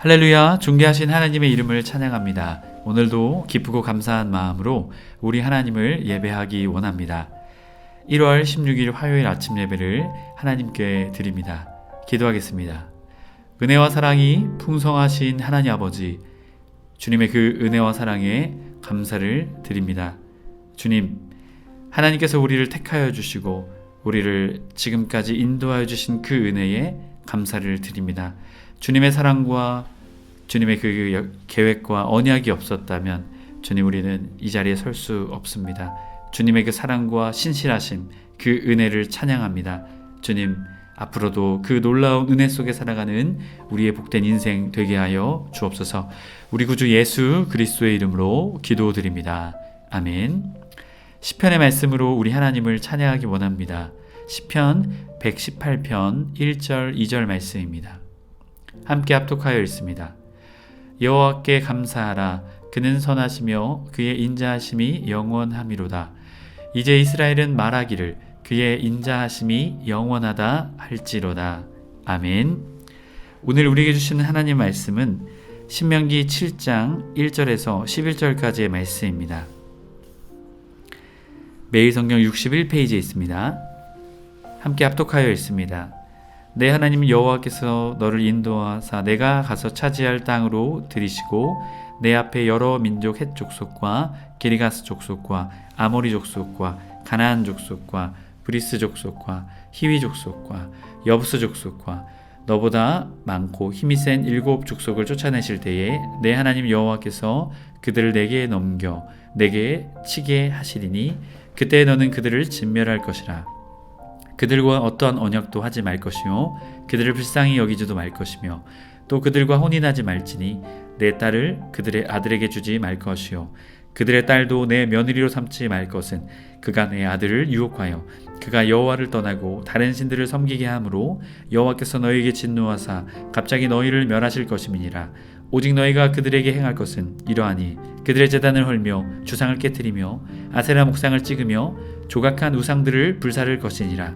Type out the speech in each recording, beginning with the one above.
할렐루야, 존귀하신 하나님의 이름을 찬양합니다. 오늘도 기쁘고 감사한 마음으로 우리 하나님을 예배하기 원합니다. 1월 16일 화요일 아침 예배를 하나님께 드립니다. 기도하겠습니다. 은혜와 사랑이 풍성하신 하나님 아버지, 주님의 그 은혜와 사랑에 감사를 드립니다. 주님, 하나님께서 우리를 택하여 주시고 우리를 지금까지 인도하여 주신 그 은혜에 감사를 드립니다. 주님의 사랑과 주님의 그 계획과 언약이 없었다면 주님, 우리는 이 자리에 설 수 없습니다. 주님의 그 사랑과 신실하심, 그 은혜를 찬양합니다. 주님, 앞으로도 그 놀라운 은혜 속에 살아가는 우리의 복된 인생 되게 하여 주옵소서. 우리 구주 예수 그리스도의 이름으로 기도드립니다. 아멘. 시편의 말씀으로 우리 하나님을 찬양하기 원합니다. 시편 118편 1절 2절 말씀입니다. 함께 합독하여 읽습니다. 여호와께 감사하라. 그는 선하시며 그의 인자하심이 영원함이로다. 이제 이스라엘은 말하기를 그의 인자하심이 영원하다 할지로다. 아멘. 오늘 우리에게 주시는 하나님 말씀은 신명기 7장 1절에서 11절까지의 말씀입니다. 매일 성경 61페이지에 있습니다. 함께 합독하여 읽습니다. 내 하나님 여호와께서 너를 인도하사 내가 가서 차지할 땅으로 들이시고 내 앞에 여러 민족 헷 족속과 기르가스 족속과 아모리 족속과 가나안 족속과 브리스 족속과 히위 족속과 여부스 족속과 너보다 많고 힘이 센 7 족속을 쫓아내실 때에 내 하나님 여호와께서 그들을 내게 넘겨 내게 치게 하시리니 그때 너는 그들을 진멸할 것이라. 그들과 어떠한 언약도 하지 말 것이요 그들을 불쌍히 여기지도 말 것이며 또 그들과 혼인하지 말지니 내 딸을 그들의 아들에게 주지 말 것이요 그들의 딸도 내 며느리로 삼지 말 것은 그가 내 아들을 유혹하여 그가 여호와를 떠나고 다른 신들을 섬기게 하므로 여호와께서 너희에게 진노하사 갑자기 너희를 멸하실 것임이니라. 오직 너희가 그들에게 행할 것은 이러하니 그들의 제단을 헐며 주상을 깨뜨리며 아세라 목상을 찍으며 조각한 우상들을 불사를 것이니라.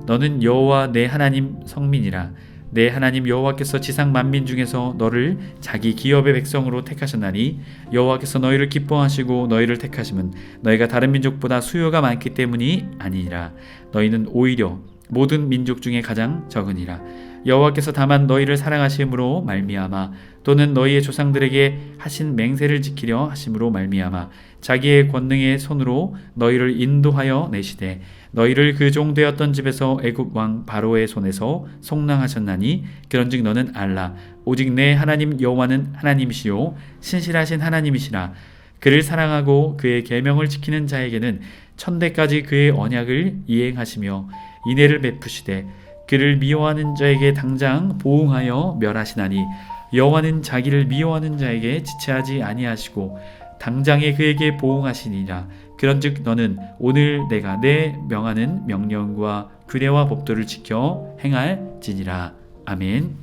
너는 여호와 내 하나님 성민이라. 내 하나님 여호와께서 지상 만민 중에서 너를 자기 기업의 백성으로 택하셨나니 여호와께서 너희를 기뻐하시고 너희를 택하심은 너희가 다른 민족보다 수요가 많기 때문이 아니니라. 너희는 오히려 모든 민족 중에 가장 적으니라. 여호와께서 다만 너희를 사랑하심으로 말미암아 또는 너희의 조상들에게 하신 맹세를 지키려 하심으로 말미암아 자기의 권능의 손으로 너희를 인도하여 내시되 너희를 그 종 되었던 집에서 애굽 왕 바로의 손에서 속량하셨나니 그런즉 너는 알라. 오직 내 하나님 여호와는 하나님이시요 신실하신 하나님이시라. 그를 사랑하고 그의 계명을 지키는 자에게는 천대까지 그의 언약을 이행하시며 인애를 베푸시되 그를 미워하는 자에게 당장 보응하여 멸하시나니 여호와는 자기를 미워하는 자에게 지체하지 아니하시고 당장에 그에게 보응하시니라. 그런즉 너는 오늘 내가 내 명하는 명령과 규례와 법도를 지켜 행할지니라. 아멘.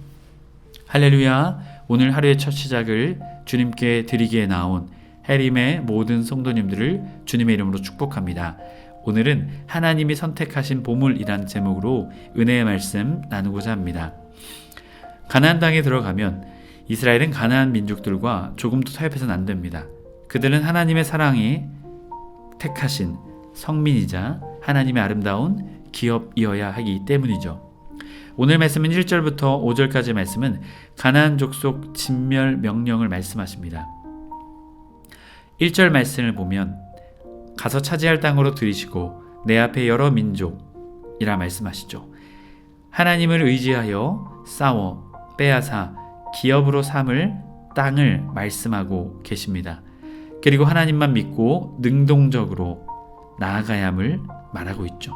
할렐루야. 오늘 하루의 첫 시작을 주님께 드리기에 나온 해림의 모든 성도님들을 주님의 이름으로 축복합니다. 오늘은 하나님이 선택하신 보물이란 제목으로 은혜의 말씀 나누고자 합니다. 가나안 땅에 들어가면 이스라엘은 가나안 민족들과 조금도 타협해서는 안 됩니다. 그들은 하나님의 사랑이 택하신 성민이자 하나님의 아름다운 기업이어야 하기 때문이죠. 오늘 말씀은 1절부터 5절까지 말씀은 가나안 족속 진멸 명령을 말씀하십니다. 1절 말씀을 보면 가서 차지할 땅으로 들이시고 내 앞에 여러 민족이라 말씀하시죠. 하나님을 의지하여 싸워 빼앗아 기업으로 삼을 땅을 말씀하고 계십니다. 그리고 하나님만 믿고 능동적으로 나아가야 함을 말하고 있죠.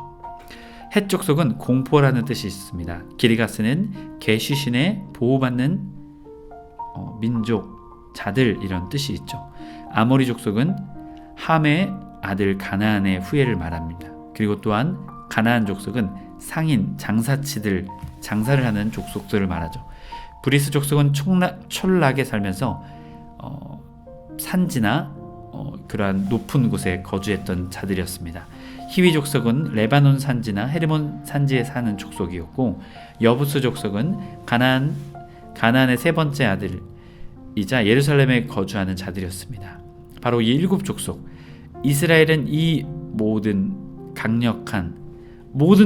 헷 족속은 공포라는 뜻이 있습니다. 기르가스는 계시신에 보호받는 민족, 자들 이런 뜻이 있죠. 아모리 족속은 함의 아들 가나안의 후예를 말합니다. 그리고 또한 가나안 족속은 상인, 장사치들, 장사를 하는 족속들을 말하죠. 브리스 족속은 촌락에 살면서 산지나 그러한 높은 곳에 거주했던 자들이었습니다. 히위 족속은 레바논 산지나 헤르몬 산지에 사는 족속이었고 여부스 족속은 가나안 가나안의 세 번째 아들이자 예루살렘에 거주하는 자들이었습니다. 바로 이 7 족속. 이스라엘은 이 모든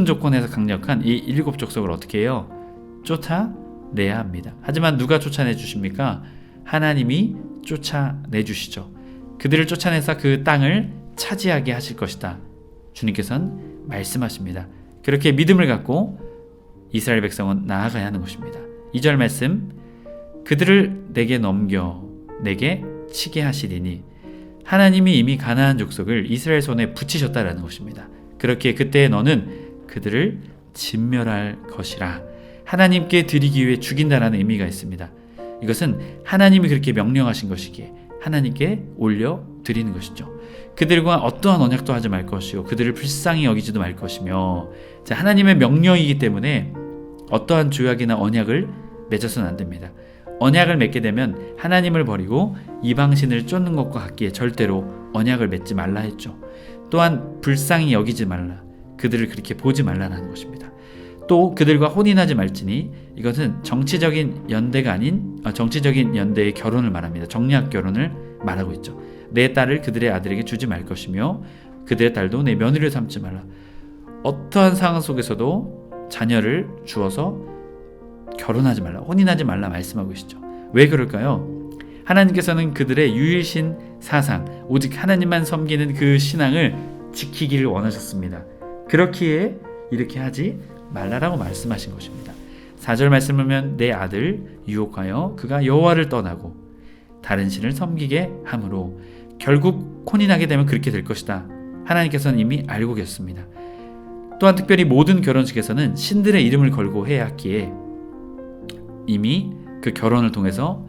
조건에서 강력한 이 7 족속을 어떻게 해요? 쫓아내야 합니다. 하지만 누가 쫓아내 주십니까? 하나님이 쫓아내 주시죠. 그들을 쫓아내서 그 땅을 차지하게 하실 것이다. 주님께서는 말씀하십니다. 그렇게 믿음을 갖고 이스라엘 백성은 나아가야 하는 것입니다. 2절 말씀, 그들을 내게 넘겨 내게 치게 하시리니, 하나님이 이미 가나안 족속을 이스라엘 손에 붙이셨다라는 것입니다. 그렇게 그때 너는 그들을 진멸할 것이라. 하나님께 드리기 위해 죽인다라는 의미가 있습니다. 이것은 하나님이 그렇게 명령하신 것이기에 하나님께 올려 드리는 것이죠. 그들과 어떠한 언약도 하지 말 것이요 그들을 불쌍히 여기지도 말 것이며, 하나님의 명령이기 때문에 어떠한 조약이나 언약을 맺어서는 안 됩니다. 언약을 맺게 되면 하나님을 버리고 이방신을 쫓는 것과 같기에 절대로 언약을 맺지 말라 했죠. 또한 불쌍히 여기지 말라, 그들을 그렇게 보지 말라는 것입니다. 또 그들과 혼인하지 말지니, 이것은 정치적인 연대가 아닌 정치적인 연대의 결혼을 말합니다. 정략 결혼을 말하고 있죠. 내 딸을 그들의 아들에게 주지 말 것이며 그들의 딸도 내 며느리를 삼지 말라. 어떠한 상황 속에서도 자녀를 주어서 결혼하지 말라, 혼인하지 말라 말씀하고 계시죠. 왜 그럴까요? 하나님께서는 그들의 유일신 사상, 오직 하나님만 섬기는 그 신앙을 지키기를 원하셨습니다. 그렇기에 이렇게 하지 말라라고 말씀하신 것입니다. 4절 말씀을 보면 내 아들 유혹하여 그가 여호와를 떠나고 다른 신을 섬기게 함으로, 결국 혼인하게 되면 그렇게 될 것이다. 하나님께서는 이미 알고 계셨습니다. 또한 특별히 모든 결혼식에서는 신들의 이름을 걸고 해야 했기에 이미 그 결혼을 통해서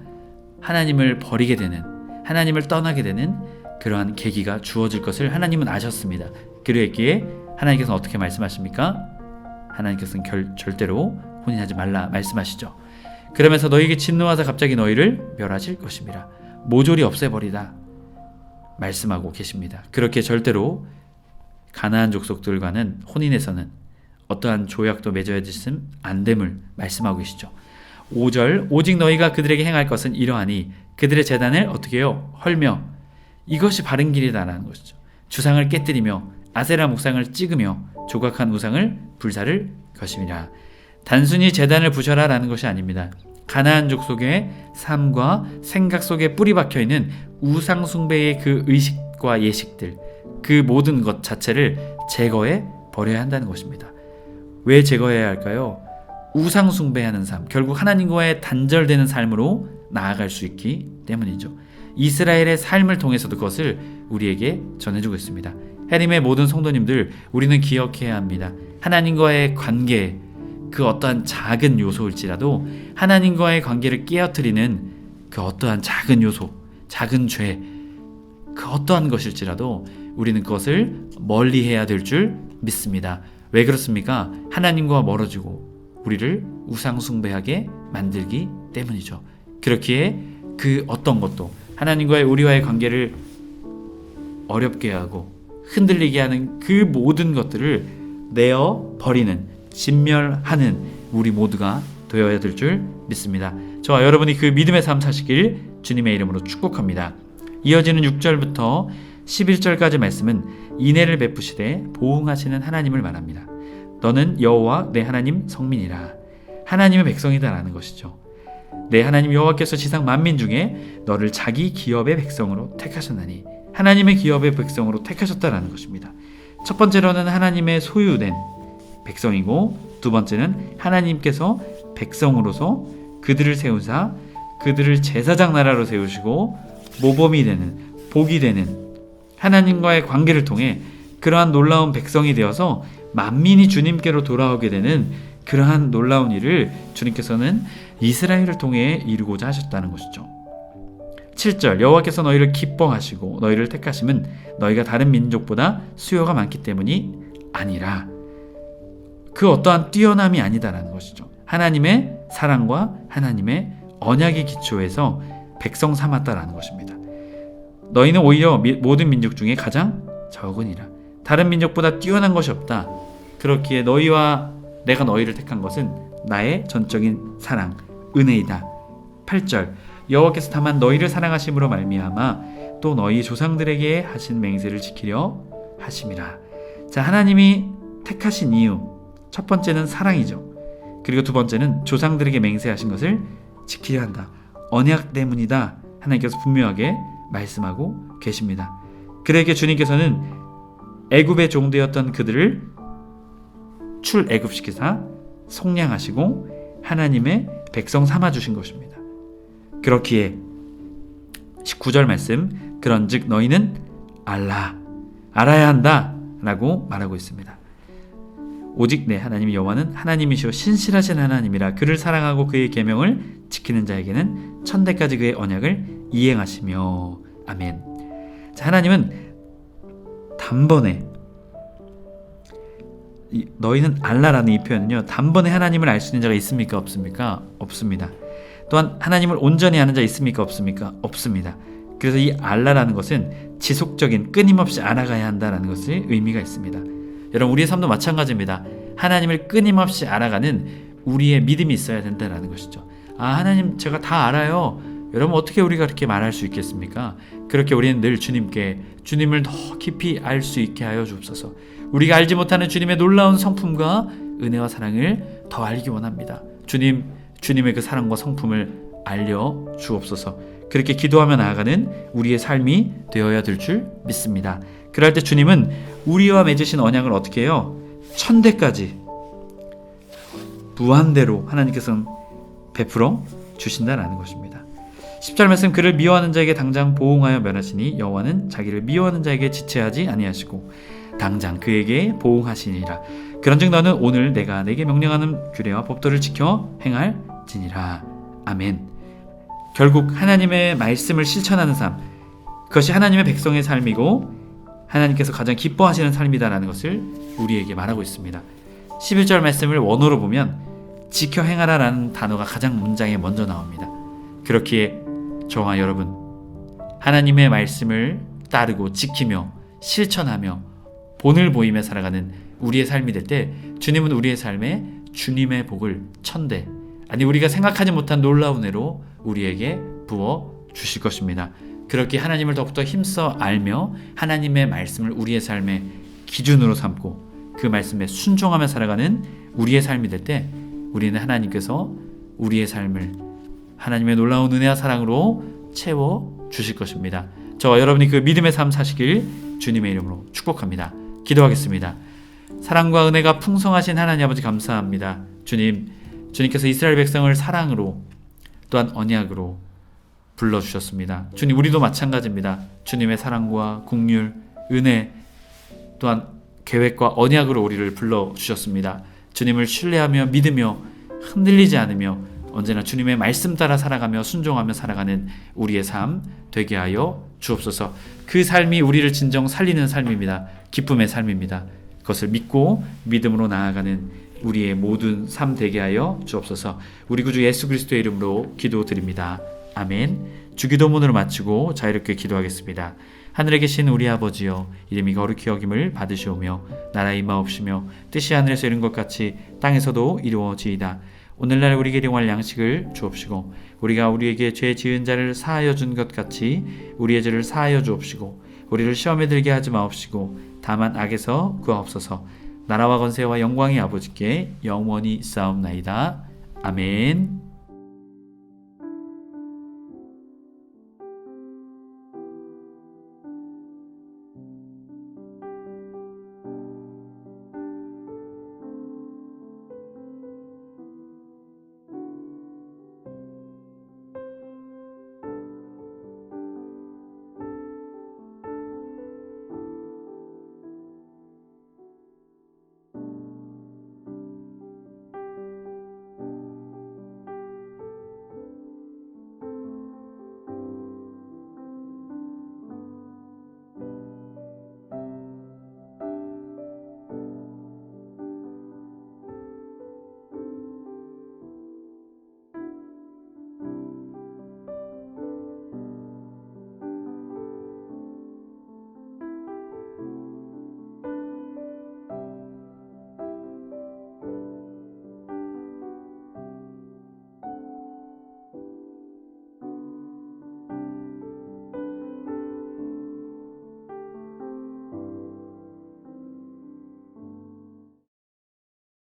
하나님을 버리게 되는, 하나님을 떠나게 되는 그러한 계기가 주어질 것을 하나님은 아셨습니다. 그랬기에 하나님께서는 어떻게 말씀하십니까? 하나님께서는 절대로 혼인하지 말라 말씀하시죠. 그러면서 너희에게 진노하사 갑자기 너희를 멸하실 것입니다. 모조리 없애버리다 말씀하고 계십니다. 그렇게 절대로 가나안 족속들과는 혼인에서는 어떠한 조약도 맺어야지 안 됨을 말씀하고 계시죠. 5절, 오직 너희가 그들에게 행할 것은 이러하니 그들의 제단을 어떻게 해요? 헐며, 이것이 바른 길이다라는 것이죠. 주상을 깨뜨리며 아세라 목상을 찍으며 조각한 우상을 불사를 것임이라. 단순히 제단을 부셔라 라는 것이 아닙니다. 가나안 족속의 삶과 생각 속에 뿌리 박혀있는 우상 숭배의 그 의식과 예식들, 그 모든 것 자체를 제거해 버려야 한다는 것입니다. 왜 제거해야 할까요? 우상 숭배하는 삶, 결국 하나님과의 단절되는 삶으로 나아갈 수 있기 때문이죠. 이스라엘의 삶을 통해서도 그것을 우리에게 전해주고 있습니다. 해림의 모든 성도님들, 우리는 기억해야 합니다. 하나님과의 관계, 그 어떠한 작은 요소일지라도 하나님과의 관계를 깨어뜨리는 그 어떠한 작은 요소, 작은 죄, 그 어떠한 것일지라도 우리는 그것을 멀리해야 될 줄 믿습니다. 왜 그렇습니까? 하나님과 멀어지고 우리를 우상 숭배하게 만들기 때문이죠. 그렇기에 그 어떤 것도 하나님과의 우리와의 관계를 어렵게 하고 흔들리게 하는 그 모든 것들을 내어 버리는, 진멸하는 우리 모두가 되어야 될 줄 믿습니다. 저와 여러분이 그 믿음의 삶 사시길 주님의 이름으로 축복합니다. 이어지는 6절부터 11절까지 말씀은 인애를 베푸시되 보응하시는 하나님을 말합니다. 너는 여호와 내 하나님 성민이라, 하나님의 백성이다라는 것이죠. 내 하나님 여호와께서 지상 만민 중에 너를 자기 기업의 백성으로 택하셨나니, 하나님의 기업의 백성으로 택하셨다라는 것입니다. 첫 번째로는 하나님의 소유된 백성이고, 두 번째는 하나님께서 백성으로서 그들을 세우사 그들을 제사장 나라로 세우시고 모범이 되는, 복이 되는 하나님과의 관계를 통해 그러한 놀라운 백성이 되어서 만민이 주님께로 돌아오게 되는 그러한 놀라운 일을 주님께서는 이스라엘을 통해 이루고자 하셨다는 것이죠. 7절, 여호와께서 너희를 기뻐하시고 너희를 택하심은 너희가 다른 민족보다 수요가 많기 때문이 아니라, 그 어떠한 뛰어남이 아니다라는 것이죠. 하나님의 사랑과 하나님의 언약의 기초에서 백성 삼았다라는 것입니다. 너희는 오히려 모든 민족 중에 가장 적으니라. 다른 민족보다 뛰어난 것이 없다. 그렇기에 너희와 내가 너희를 택한 것은 나의 전적인 사랑, 은혜이다 8절 여호와께서 다만 너희를 사랑하심으로 말미암아 또 너희 조상들에게 하신 맹세를 지키려 하심이라. 자, 하나님이 택하신 이유, 첫 번째는 사랑이죠. 그리고 두 번째는 조상들에게 맹세하신 것을 지키려 한다. 언약 때문이다. 하나님께서 분명하게 말씀하고 계십니다. 그러기에 주님께서는 애굽의 종되었던 그들을 출애굽시키사 속량하시고 하나님의 백성 삼아주신 것입니다. 그렇기에 19절 말씀, 그런즉 너희는 알아야 한다 라고 말하고 있습니다. 오직 내 하나님 여호와는 하나님이시오 신실하신 하나님이라. 그를 사랑하고 그의 계명을 지키는 자에게는 천대까지 그의 언약을 이행하시며. 아멘. 자, 하나님은 단번에, 너희는 알라라는 이 표현은요, 단번에 하나님을 알 수 있는 자가 있습니까? 없습니까? 없습니다. 또한 하나님을 온전히 아는 자 있습니까? 없습니까? 없습니다. 그래서 이 알라라는 것은 지속적인, 끊임없이 알아가야 한다는 것의 의미가 있습니다. 여러분, 우리의 삶도 마찬가지입니다. 하나님을 끊임없이 알아가는 우리의 믿음이 있어야 된다는 것이죠. 아, 하나님 제가 다 알아요. 여러분, 어떻게 우리가 그렇게 말할 수 있겠습니까? 그렇게 우리는 늘 주님께, 주님을 더 깊이 알 수 있게 하여 주옵소서. 우리가 알지 못하는 주님의 놀라운 성품과 은혜와 사랑을 더 알기 원합니다. 주님의 그 사랑과 성품을 알려 주옵소서. 그렇게 기도하며 나아가는 우리의 삶이 되어야 될 줄 믿습니다. 그럴 때 주님은 우리와 맺으신 언약을 어떻게 해요? 천대까지 무한대로 하나님께서는 베풀어 주신다라는 것입니다. 10절 말씀, 그를 미워하는 자에게 당장 보응하여 멸하시니 여호와는 자기를 미워하는 자에게 지체하지 아니하시고 당장 그에게 보응하시니라. 그런즉 너는 오늘 내가 내게 명령하는 규례와 법도를 지켜 행할지니라. 아멘. 결국 하나님의 말씀을 실천하는 삶, 그것이 하나님의 백성의 삶이고 하나님께서 가장 기뻐하시는 삶이다라는 것을 우리에게 말하고 있습니다. 11절 말씀을 원어로 보면 지켜 행하라라는 단어가 가장 문장에 먼저 나옵니다. 그렇기에 저와 여러분, 하나님의 말씀을 따르고 지키며 실천하며 본을 보이며 살아가는 우리의 삶이 될 때 주님은 우리의 삶에 주님의 복을 천대, 아니 우리가 생각하지 못한 놀라운 애로 우리에게 부어 주실 것입니다. 그렇게 하나님을 더욱더 힘써 알며 하나님의 말씀을 우리의 삶의 기준으로 삼고 그 말씀에 순종하며 살아가는 우리의 삶이 될 때 우리는 하나님께서 우리의 삶을 하나님의 놀라운 은혜와 사랑으로 채워 주실 것입니다. 저와 여러분이 그 믿음의 삶 사시길 주님의 이름으로 축복합니다. 기도하겠습니다. 사랑과 은혜가 풍성하신 하나님 아버지 감사합니다. 주님께서 이스라엘 백성을 사랑으로 또한 언약으로 불러주셨습니다. 주님, 우리도 마찬가지입니다. 주님의 사랑과 긍휼, 은혜 또한 계획과 언약으로 우리를 불러주셨습니다. 주님을 신뢰하며 믿으며 흔들리지 않으며 언제나 주님의 말씀 따라 살아가며 순종하며 살아가는 우리의 삶 되게 하여 주옵소서. 그 삶이 우리를 진정 살리는 삶입니다. 기쁨의 삶입니다. 그것을 믿고 믿음으로 나아가는 우리의 모든 삶 되게 하여 주옵소서. 우리 구주 예수 그리스도의 이름으로 기도드립니다. 아멘. 주기도문으로 마치고 자유롭게 기도하겠습니다. 하늘에 계신 우리 아버지여, 이름이 거룩히 여김을 받으시오며 나라의 임하옵시며 뜻이 하늘에서 이룬 것 같이 땅에서도 이루어지이다. 오늘날 우리에게 일용할 양식을 주옵시고 우리가 우리에게 죄 지은 자를 사하여 준 것 같이 우리의 죄를 사하여 주옵시고 우리를 시험에 들게 하지 마옵시고 다만 악에서 구하옵소서. 나라와 권세와 영광이 아버지께 영원히 있사옵나이다. 아멘.